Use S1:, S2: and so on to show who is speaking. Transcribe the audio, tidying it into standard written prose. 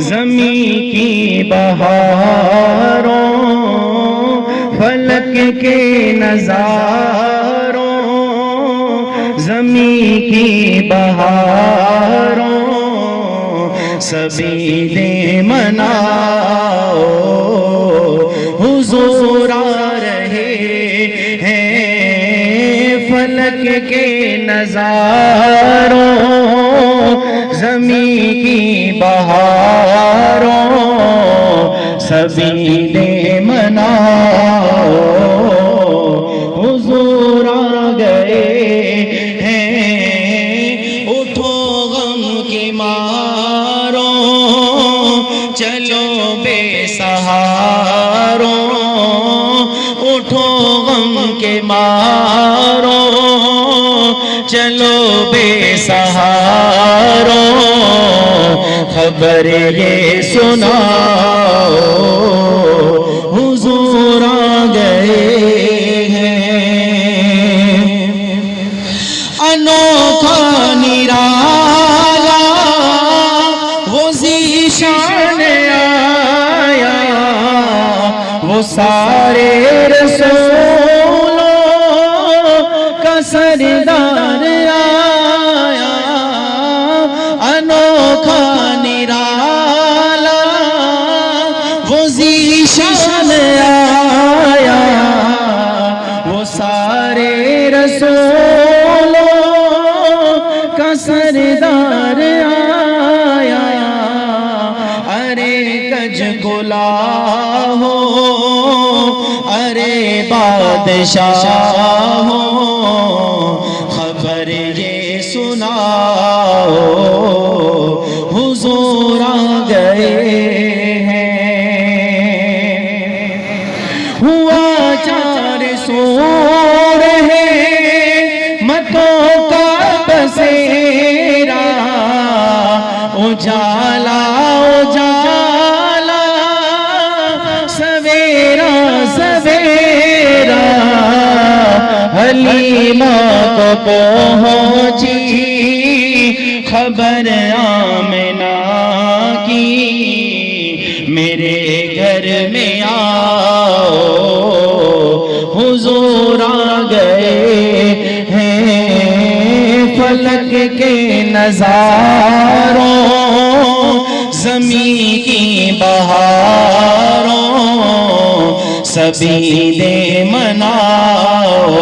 S1: ज़मीं की बहारों, फलक के नज़ारों, ज़मीं की बहारों, सभी दे मनाओ, हुजूर आ रहे हैं। फलक के नज़ारों, ज़मीं की बहारों, सभी दे मनाओ, हुजूर आ गए हैं। उठो गम के मारो, चलो बेसहारों, उठो गम के मारो, चलो बेसहारों, खबर ये सुनाओ, हुजूर आ गए हैं। अनोखा निराला वो ज़ीशान आया, वो सारे रसूलों का सरदार आया। अनोखा निराला वो ज़ीशान आया, वो सारे रसूलों का सरदार आया। अरे कज गुला हो, अरे बादशाह हो, खबर ये सुनाओ, हुजूर आ गए हैं। हुआ 400 रहे मतों का बसेरा, उजाला उजाला, सवेरा सवेरा, हलीमा को पहुंची खबर आमिना की, मेरे घर में आओ, हुजूर आ गए हैं। फलक के नज़ारों, ज़मीं की बहारों, सभी दे मनाओ,